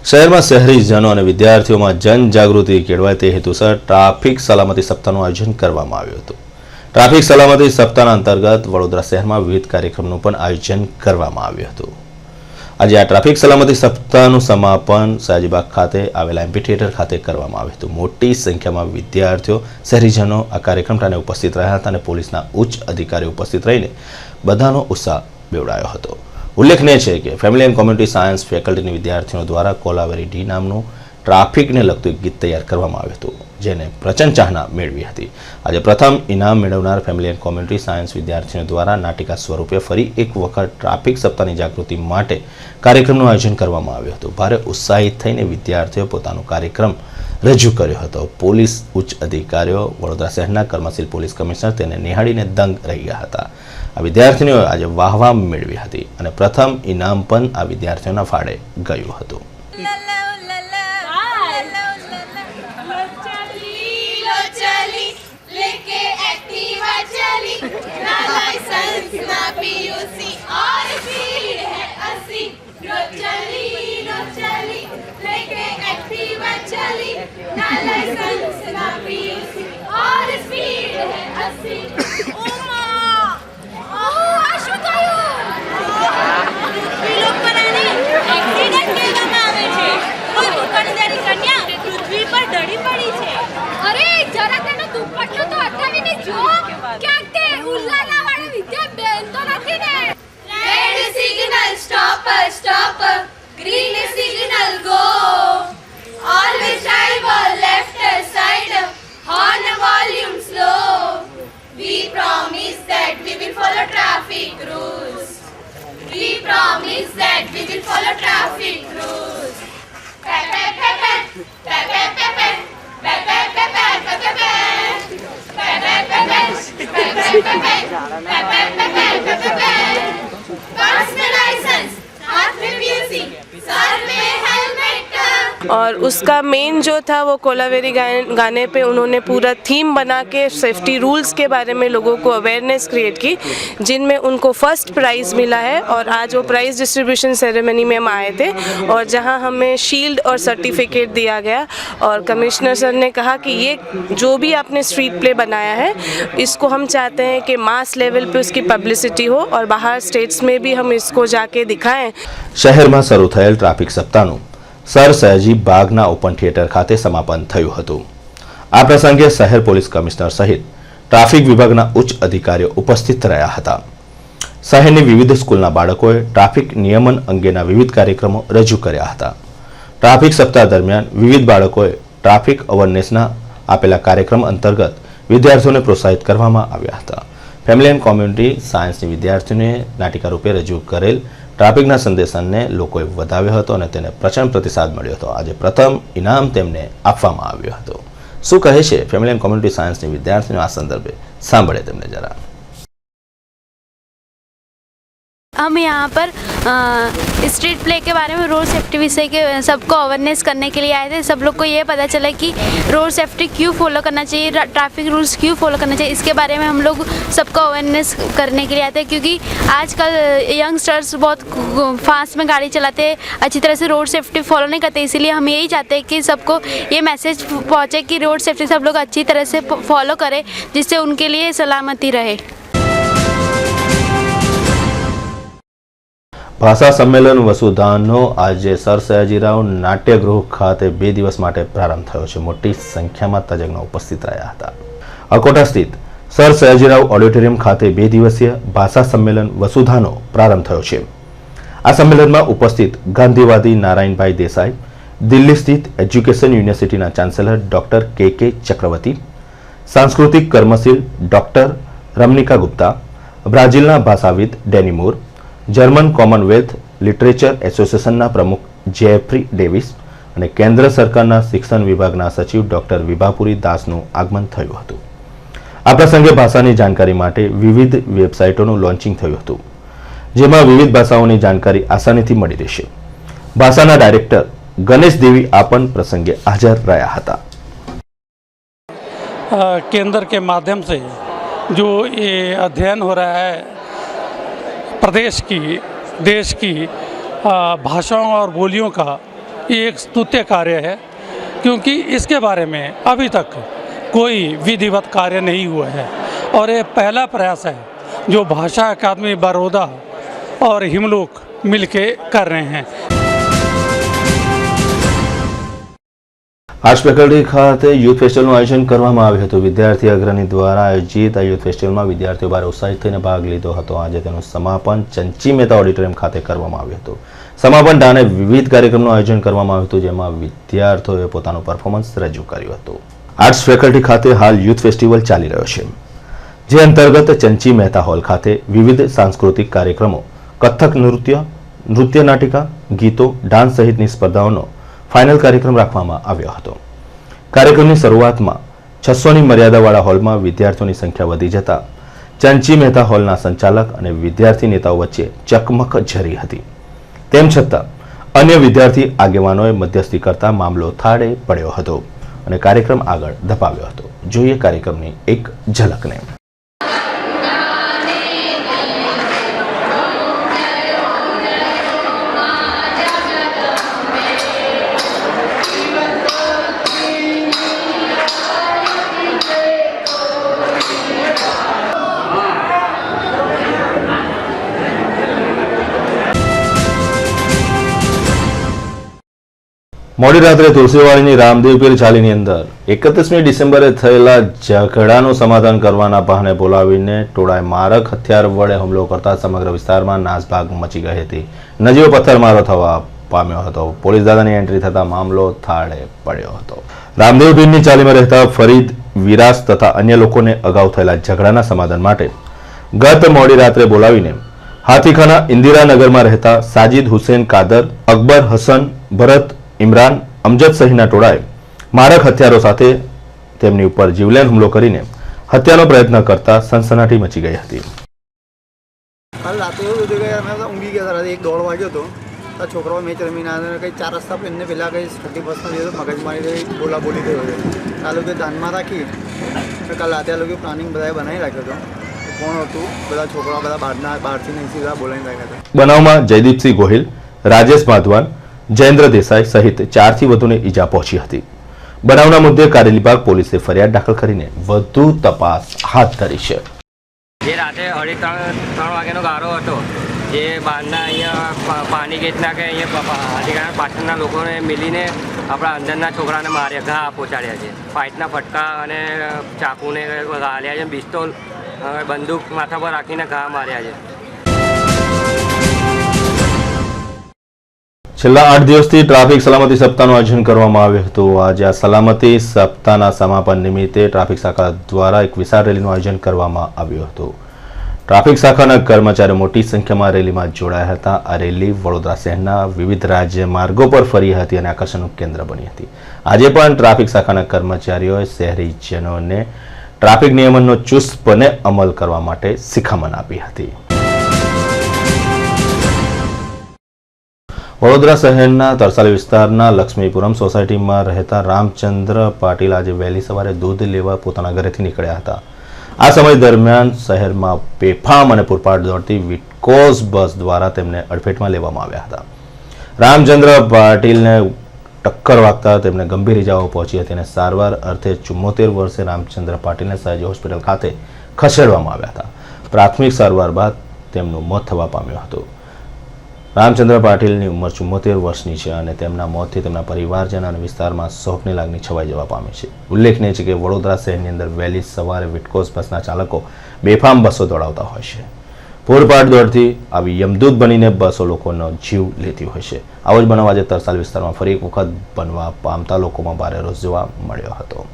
शहर में शहरीजनों और विद्यार्थियों में जनजागृति केळवाय ते हेतुसर ट्राफिक सलामती सप्ताहનું आयोजन કરવામાં આવ્યું હતું। ट्राफिक सलामती सप्ताहના अंतर्गत वडोदरा शहर में विविध कार्यक्रमों पण आयोजन કરવામાં આવ્યું હતું। आज आ ट्राफिक सलामती सप्ताहનું समापन सयाजीबाग खाते आवेला एमपी थिएटर खाते કરવામાં આવ્યું હતું। मोटी संख्या में विद्यार्थियों शहरीजनों आ कार्यक्रम उपस्थित रह्या हता અને પોલીસના उच्च अधिकारी उपस्थित रहीने बधानो उत्साह बेवडायो હતો। उल्लेखनीय है कि family and community science faculty विद्यार्थियों द्वारा कोलावेरी डी नामनु ट्राफिक ने लगतुं गीत तैयार करवामां આવ્યું હતું, जेने प्रचंड चाहना मेळवी हती। आज प्रथम इनाम मेळवनार फेमिली एंड कम्युनिटी सायन्स विद्यार्थियों द्वारा नाटिका स्वरूपे फरी एक वखत ट्राफिक सप्ताहनी जागृति माटे कार्यक्रमનું आयोजन करवामां આવ્યું હતું। भारे उत्साहित थईने विद्यार्थीओ पोतानो कार्यक्रम रजू कर्यो हतो। पोलीस उच्च अधिकारीओ वडोदरा शहेरना कर्मशील पोलीस कमिश्नर तेने निहाळीने दंग रही गया हता। आ विद्यार्थिनीओए आज वाहवा मेळवी हती અને प्रथम इनाम पण आ विद्यार्थीओना फाळे गयुं હતું। Green signal go. Always drive on left side. Horn volume slow. We promise that we will follow traffic rules. We promise that we will follow traffic rules. Pep pep pep pep pep pep pep pep pep pep pep pep pep pep pep pep pep pep Pass the license. हाथ में music, sir में helmet. और उसका main जो था वो कोलावेरी गाने पे उन्होंने पूरा थीम बना के सेफ्टी रूल्स के बारे में लोगों को अवेयरनेस क्रिएट की, जिनमें उनको फर्स्ट प्राइज़ मिला है। और आज वो प्राइज़ डिस्ट्रीब्यूशन सेरेमनी में हम आए थे और जहां हमें शील्ड और सर्टिफिकेट दिया गया। और कमिश्नर सर ने कहा कि ये जो भी आपने स्ट्रीट प्ले बनाया है इसको हम चाहते हैं कि मास लेवल पे उसकी पब्लिसिटी हो और बाहर स्टेट्स में भी हम इसको जाके दिखाएं। शहर में शुरू थયેલ ट्राफिक सप्ताहનું सर सयाजी बागना ओपन थिएटर खाते समापन थयुं हतुं। आ प्रसंगे शहर पोलीस कमिश्नर सहित ट्राफिक विभागना उच्च अधिकारीओ उपस्थित रह्या हता। शहेरनी विविध स्कूलना बाळकोए ट्राफिक नियमन अंगेना विविध कार्यक्रमो रजू कर्या हता। ट्राफिक सप्ताह दरमियान विविध बाळकोए ट्राफिक अवेरनेसना आपेला कार्यक्रम अंतर्गत विद्यार्थीओने प्रोत्साहित करवामां આવ્યા હતા। फेमिली एंड कम्युनिटी सायन्सनी विद्यार्थीओने नाटिका रूपे रजू करेल ट्राफिकना संदेशाने लोकोए વધાવ્યો હતો અને તેને પ્રચંડ પ્રતિસાદ મળ્યો હતો। આજે પ્રથમ ઇનામ તેમને આપવામાં આવ્યો હતો। શું કહે છે ફેમિલી એન્ડ કોમ્યુનિટી સાયન્સની વિદ્યાર્થીઓ આ સંદર્ભે સાંભળે તેમને જરા। हम यहाँ पर स्ट्रीट प्ले के बारे में रोड सेफ्टी विषय के सबको अवेयरनेस करने के लिए आए थे। सब लोग को ये पता चला कि रोड सेफ्टी क्यों फॉलो करना चाहिए, ट्रैफिक रूल्स क्यों फॉलो करना चाहिए, इसके बारे में हम लोग सबको अवेयरनेस करने के लिए आते हैं। क्योंकि आजकल यंगस्टर्स बहुत फास्ट में गाड़ी चलाते हैं, अच्छी तरह से रोड सेफ्टी फॉलो नहीं करते। इसीलिए हम यही चाहते हैं कि सबको ये मैसेज पहुँचे कि रोड सेफ्टी सब लोग अच्छी तरह से फॉलो करें, जिससे उनके लिए सलामती रहे। भाषा सम्मेलन वसुधानो आज सर सयाजीराव नाट्यगृह खाते 2 दिवस माटे प्रारंभ थयो छे। मोटी संख्या में तज्ञो उपस्थित रह्या हता। अकोटा स्थित सर सयाजीराव ऑडिटोरियम खाते 2 दिवसीय भाषा सम्मेलन वसुधानो प्रारंभ थयो छे। आ सम्मेलन में उपस्थित गांधीवादी नारायणभाई देसाई, दिल्ली स्थित एज्युकेशन यूनिवर्सिटीना चांसेलर डॉक्टर के चक्रवर्ती, सांस्कृतिक कर्मशील डॉक्टर रमनिका गुप्ता, ब्राजीलना भाषाविद डेनी मूर, जर्मन कॉमनवेल्थ लिटरेचर एसोसिएशनना प्रमुख जेफ्री डेविस અને કેન્દ્ર સરકારના શિક્ષણ વિભાગના સચિવ ડોક્ટર વિભાપુરી દાસનું આગમન થયું હતું। આ પ્રસંગે ભાષાની જાણકારી માટે વિવિધ વેબસાઇટોનું લોન્ચિંગ થયું હતું, જેમાં વિવિધ ભાષાઓની જાણકારી આસાનીથી મળી રહેશે। ભાષાના ડાયરેક્ટર ગણેશ દેવી આ પણ પ્રસંગે હાજર રહ્યા હતા। केंद्र के माध्यम से जो ये अध्ययन हो रहा है प्रदेश की, देश की भाषाओं और बोलियों का, ये एक स्तुत्य कार्य है, क्योंकि इसके बारे में अभी तक कोई विधिवत कार्य नहीं हुआ है और ये पहला प्रयास है जो भाषा अकादमी बड़ौदा और हिमलोक मिलके कर रहे हैं। આર્ટ્સ ફેકલ્ટી ખાતે યુથ ફેસ્ટિવલનું આયોજન કરવામાં આવ્યું હતું. વિદ્યાર્થી અગ્રણી દ્વારા આયોજિત આ યુથ ફેસ્ટિવલમાં વિદ્યાર્થીઓ ભારે ઉત્સાહિત થઈને ભાગ લીધો હતો. આજે તેનું સમાપન ચંચી મહેતા ઓડિટોરિયમ ખાતે કરવામાં આવ્યું હતું. સમાપન ટાણે વિવિધ કાર્યક્રમનું આયોજન કરવામાં આવ્યું હતું, જેમાં વિદ્યાર્થીઓએ પોતાનું પરફોર્મન્સ રજૂ કર્યું હતું. આર્ટ્સ ફેકલ્ટી ખાતે હાલ યુથ ફેસ્ટિવલ ચાલી રહ્યો છે, જે અંતર્ગત ચંચી મહેતા હોલ ખાતે વિવિધ સાંસ્કૃતિક કાર્યક્રમો, કથક નૃત્ય, નૃત્ય નાટિકા, ગીતો, ડાન્સ સહિતની સ્પર્ધાઓનો ફાઇનલ કાર્યક્રમ રાખવામાં આવ્યો હતો. કાર્યક્રમની શરૂઆતમાં 600ની મર્યાદાવાળા હોલમાં વિદ્યાર્થીઓની સંખ્યા વધી જતા ચંચી મહેતા હોલના સંચાલક અને વિદ્યાર્થી નેતાઓ વચ્ચે ચકમક ઝરી હતી. તેમ છતાં અન્ય વિદ્યાર્થી આગેવાનોએ મધ્યસ્થી કરતા મામલો થાળે પડ્યો હતો અને કાર્યક્રમ આગળ ધપાવ્યો હતો. જોઈએ કાર્યક્રમની એક ઝલકને. મોડી રાત્રે તુલસીવાડીની રામદેવપીર ચાલીની અંદર 31મી ડિસેમ્બરે થયેલા ઝઘડાનું સમાધાન કરવાના બહાને બોલાવીને ટોળાએ મારક હથિયાર વડે હુમલો કરતા સમગ્ર વિસ્તારમાં નાસભાગ મચી ગઈ હતી. નજીવો પથ્થરમારો થવા પામ્યો હતો. પોલીસ દાદાની એન્ટ્રી થતા મામલો થાળે પડ્યો હતો. રામદેવપીરની ચાલીમાં રહેતા ફરીદ, વિરાસ તથા અન્ય લોકોને અગાઉ થયેલા ઝઘડાના સમાધાન માટે ગત મોડી રાત્રે બોલાવીને હાથીખાના ઇન્દિરાનગરમાં રહેતા સાજિદ હુસેન કાદર, અકબર હસન, ભરત, ઇમરાન, અમજદ સહિતના ટોળાએ મારક હથિયારો સાથે તેમની ઉપર જીવલેણ હુમલો કરીને હત્યાનો પ્રયત્ન કરતા સનસનાટી મચી ગઈ હતી. કાલ રાતે એવું હતું કે અમે ઊંઘી ગયા હતા, 1-1:30 વાગ્યો હતો. તો છોકરાઓ મેચ રમીને આવ્યા, કંઈ 4 રસ્તા પર એમને પહેલાં કંઈ 30% જેવો મગજમારી થઈ, બોલાબોલી થયો છે. આ લોકો ધ્યાનમાં રાખી કાલ રાતે આ લોકો પ્લાનિંગ બધાએ બનાવી રાખ્યો હતો. કોણ હતું, બધા છોકરાઓ બધા બહારથી નહીં સીધા બોલાવીને રાખ્યા હતા. બનાવમાં જયદીપસિંહ ગોહિલ, રાજેશ માધવાન, જયેન્દ્ર દેસાઈ સહિત 4થી વધુને ઈજા પહોંચી હતી. બનાવના મુદ્દે કારેલીબાગ પોલીસે ફરિયાદ દાખલ કરીને વધુ તપાસ હાથ ધરી છે. જે રાતે 2:30 વાગ્યાનો ગારો હતો, જે બહારના અહીંયા પાણી ગેટના કે અહીંયા હાથીખાના પાછળના લોકોને મિલીને આપણા અંદરના છોકરાને માર્યા, ઘા પહોંચાડ્યા છે. ફાઇટના ફટકા અને ચાકુને હાલ્યા છે, પિસ્તોલ, બંદૂક માથા પર રાખીને ઘા માર્યા છે. છેલ્લા 8 દિવસથી ટ્રાફિક સલામતી સપ્તાહનું આયોજન કરવામાં આવ્યું હતું. આજે આ સલામતી સપ્તાહના સમાપન નિમિત્તે ટ્રાફિક શાખા દ્વારા એક વિશાળ રેલીનું આયોજન કરવામાં આવ્યું હતું. ટ્રાફિક શાખાના કર્મચારીઓ મોટી સંખ્યામાં રેલીમાં જોડાયા હતા. આ રેલી વડોદરા શહેરના વિવિધ રાજ્ય માર્ગો પર ફરી હતી અને આકર્ષણનું કેન્દ્ર બની હતી. આજે પણ ટ્રાફિક શાખાના કર્મચારીઓએ શહેરીજનોને ટ્રાફિક નિયમનનો ચુસ્તપણે અમલ કરવા માટે શિખામણ આપી હતી. વડોદરા શહેરના તરસાલી વિસ્તારના લક્ષ્મીપુરમ સોસાયટીમાં રહેતા રામચંદ્ર પાટીલ આજે વહેલી સવારે દૂધ લેવા પોતાના ઘરેથી નીકળ્યા હતા. આ સમય દરમિયાન શહેરમાં બેફામ અને પૂરપાટ દોડતી વિટકોસ બસ દ્વારા તેમને અડફેટમાં લેવામાં આવ્યા હતા. રામચંદ્ર પાટીલને ટક્કર વાગતા તેમને ગંભીર ઇજાઓ પહોંચી હતી અને સારવાર અર્થે 74 વર્ષે રામચંદ્ર પાટીલને સયાજી હોસ્પિટલ ખાતે ખસેડવામાં આવ્યા હતા. પ્રાથમિક સારવાર બાદ તેમનું મોત થવા પામ્યું હતું. રામચંદ્ર પાટીલની ઉંમર 74 વર્ષની છે અને તેમના મોતથી તેમના પરિવારજન અને વિસ્તારમાં શોકની લાગણી છવાઈ જવા પામી છે. ઉલ્લેખનીય છે કે વડોદરા શહેરની અંદર વહેલી સવારે વિટકોસ બસના ચાલકો બેફામ બસો દોડાવતા હોય છે. પૂરપાટ દોડતી આવી યમદૂત બનીને બસો લોકોનો જીવ લેતી હોય છે. આવો જ બનાવ આજે તરસાલી વિસ્તારમાં ફરી એક વખત બનવા પામતા લોકોમાં ભારે રોષ જોવા મળ્યો હતો.